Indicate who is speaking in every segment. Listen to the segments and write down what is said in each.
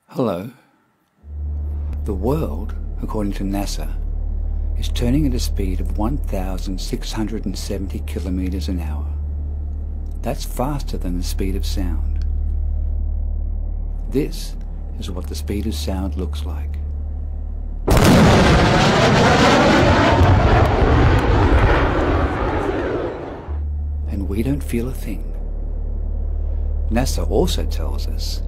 Speaker 1: Hello. The world, according to NASA, is turning at a speed of 1,670 kilometers an hour. That's faster than the speed of sound. This is what the speed of sound looks like. And we don't feel a thing. NASA also tells us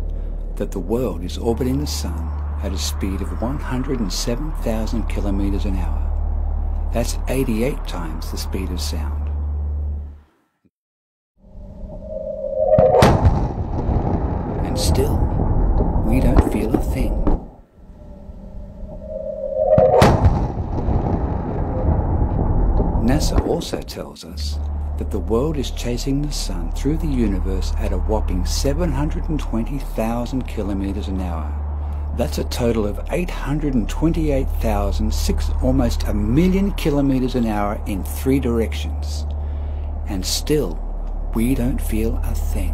Speaker 1: that the world is orbiting the sun at a speed of 107,000 kilometers an hour. That's 88 times the speed of sound. And still, we don't feel a thing. NASA also tells us that the world is chasing the sun through the universe at a whopping 720,000 kilometers an hour. That's a total of 828,006, almost a million kilometers an hour in 3 directions. And still, we don't feel a thing.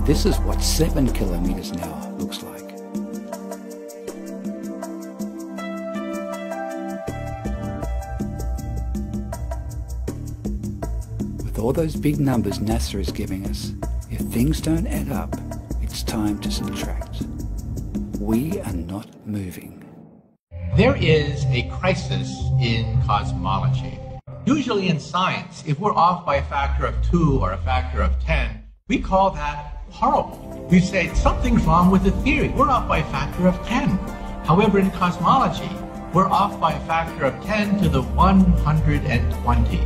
Speaker 1: This is what 7 kilometers an hour looks like. With all those big numbers NASA is giving us, if things don't add up, it's time to subtract. We are not moving.
Speaker 2: There is a crisis in cosmology. Usually in science, if we're off by a factor of 2 or a factor of 10, we call that horrible. We say something's wrong with the theory. We're off by a factor of 10. However, in cosmology, we're off by a factor of 10 to the 120.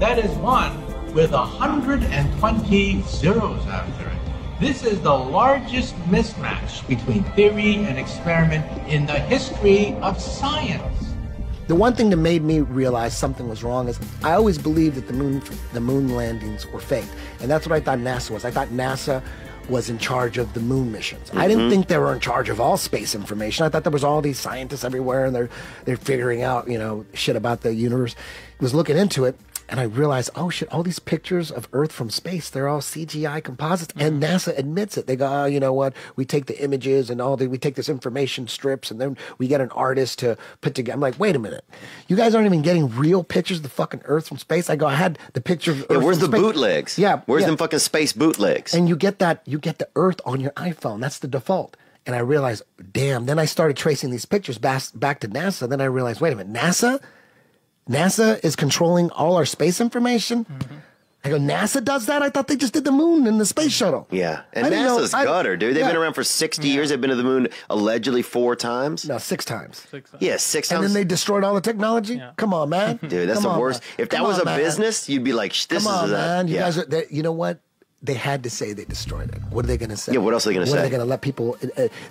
Speaker 2: That is 1 with 120 zeros after it. This is the largest mismatch between theory and experiment in the history of science.
Speaker 3: The one thing that made me realize something was wrong is I always believed that the moon landings were fake. And that's what I thought NASA was. I thought NASA was in charge of the moon missions. I didn't think they were in charge of all space information. I thought there was all these scientists everywhere and they're figuring out, shit about the universe. I was looking into it and I realized, oh shit, all these pictures of Earth from space, they're all CGI composites. And NASA admits it. They go, oh, you know what? We take the images and we take this information strips and then we get an artist to put together. I'm like, wait a minute. You guys aren't even getting real pictures of the fucking Earth from space? I go, I had the picture of Earth
Speaker 4: where's
Speaker 3: from
Speaker 4: the
Speaker 3: space.
Speaker 4: bootlegs?
Speaker 3: Yeah.
Speaker 4: Where's them fucking space bootlegs?
Speaker 3: And you get the Earth on your iPhone. That's the default. And I realized, damn. Then I started tracing these pictures back to NASA. Then I realized, wait a minute, NASA is controlling all our space information? I go, NASA does that? I thought they just did the moon and the space shuttle.
Speaker 4: Yeah. And NASA's gutter, dude. They've been around for 60 years. They've been to the moon allegedly 4 times.
Speaker 3: No, 6 times.
Speaker 5: 6 times.
Speaker 4: Yeah, 6 times.
Speaker 3: And then they destroyed all the technology? Yeah. Come on, man.
Speaker 4: Dude, that's the worst. If that was a business, you'd be like, this
Speaker 3: Come on,
Speaker 4: is
Speaker 3: man. You guys are, you know what? They had to say they destroyed it. What are they going to say?
Speaker 4: Yeah, what else are they going to say?
Speaker 3: What are they going to let people...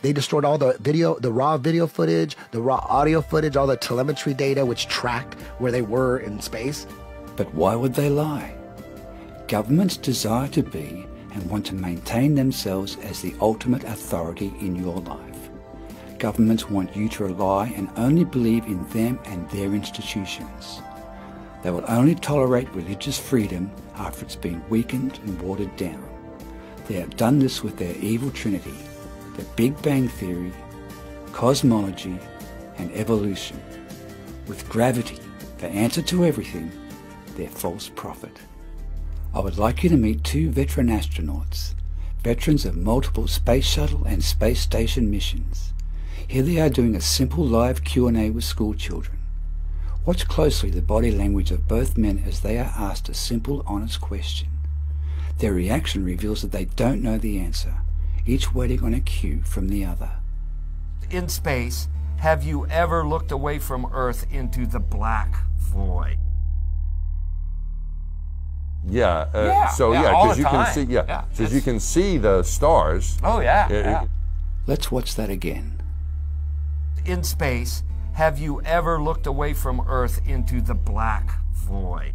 Speaker 3: they destroyed all the video, the raw video footage, the raw audio footage, all the telemetry data which tracked where they were in space.
Speaker 1: But why would they lie? Governments desire to be and want to maintain themselves as the ultimate authority in your life. Governments want you to rely and only believe in them and their institutions. They will only tolerate religious freedom after it's been weakened and watered down. They have done this with their evil trinity, the Big Bang Theory, cosmology, and evolution. With gravity, the answer to everything, their false prophet. I would like you to meet two veteran astronauts, veterans of multiple space shuttle and space station missions. Here they are doing a simple live Q&A with school children. Watch closely the body language of both men as they are asked a simple, honest question. Their reaction reveals that they don't know the answer, each waiting on a cue from the other.
Speaker 5: In space, have you ever looked away from Earth into the black void?
Speaker 6: Yeah.
Speaker 5: All
Speaker 6: because
Speaker 5: the
Speaker 6: you can
Speaker 5: time.
Speaker 6: see. Yeah. Because you can see the stars.
Speaker 5: Oh yeah.
Speaker 1: Let's watch that again.
Speaker 5: In space, have you ever looked away from Earth into the black void?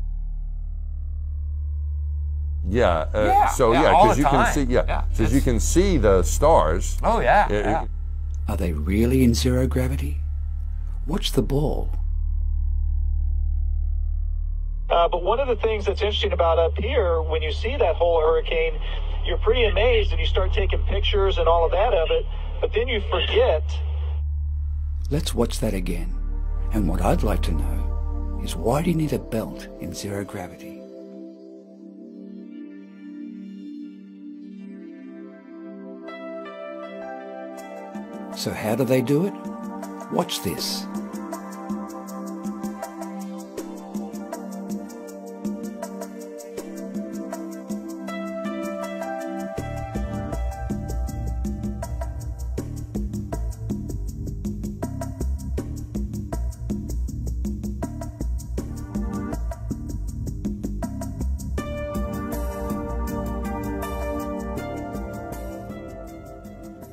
Speaker 6: Yeah.
Speaker 5: all
Speaker 6: Because
Speaker 5: the
Speaker 6: you can
Speaker 5: time.
Speaker 6: see. Because you can see the stars.
Speaker 5: Oh yeah.
Speaker 1: Are they really in zero gravity? Watch the ball.
Speaker 7: But one of the things that's interesting about up here, when you see that whole hurricane, you're pretty amazed and you start taking pictures and all of that of it, but then you forget.
Speaker 1: Let's watch that again. And what I'd like to know is, why do you need a belt in zero gravity? So how do they do it? Watch this.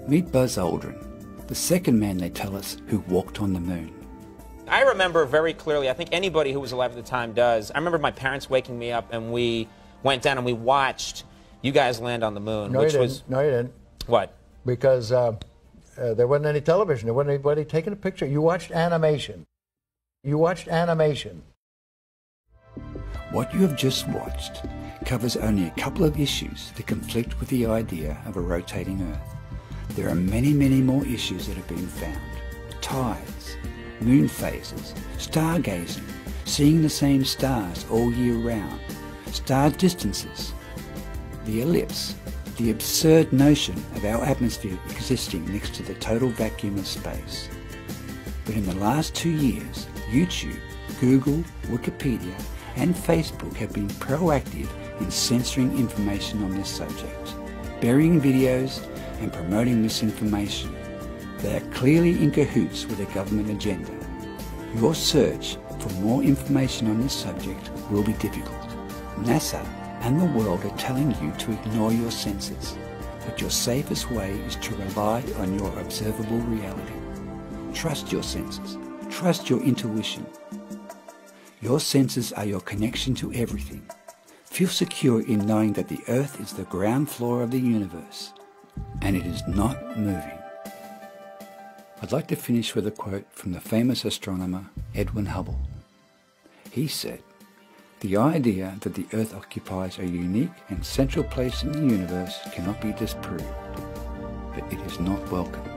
Speaker 1: Meet Buzz Aldrin, the second man, they tell us, who walked on the moon.
Speaker 8: I remember very clearly, I think anybody who was alive at the time does, I remember my parents waking me up and we went down and we watched you guys land on the moon.
Speaker 9: No, you didn't.
Speaker 8: What?
Speaker 9: Because there wasn't any television. There wasn't anybody taking a picture. You watched animation.
Speaker 1: What you have just watched covers only a couple of issues that conflict with the idea of a rotating Earth. There are many, many more issues that have been found. Tides, moon phases, stargazing, seeing the same stars all year round, star distances, the ellipse, the absurd notion of our atmosphere existing next to the total vacuum of space. But in the last 2 years, YouTube, Google, Wikipedia, and Facebook have been proactive in censoring information on this subject, burying videos and promoting misinformation. They are clearly in cahoots with a government agenda. Your search for more information on this subject will be difficult. NASA and the world are telling you to ignore your senses, but your safest way is to rely on your observable reality. Trust your senses. Trust your intuition. Your senses are your connection to everything. Feel secure in knowing that the Earth is the ground floor of the universe, and it is not moving. I'd like to finish with a quote from the famous astronomer Edwin Hubble. He said, "The idea that the Earth occupies a unique and central place in the universe cannot be disproved, but it is not welcome."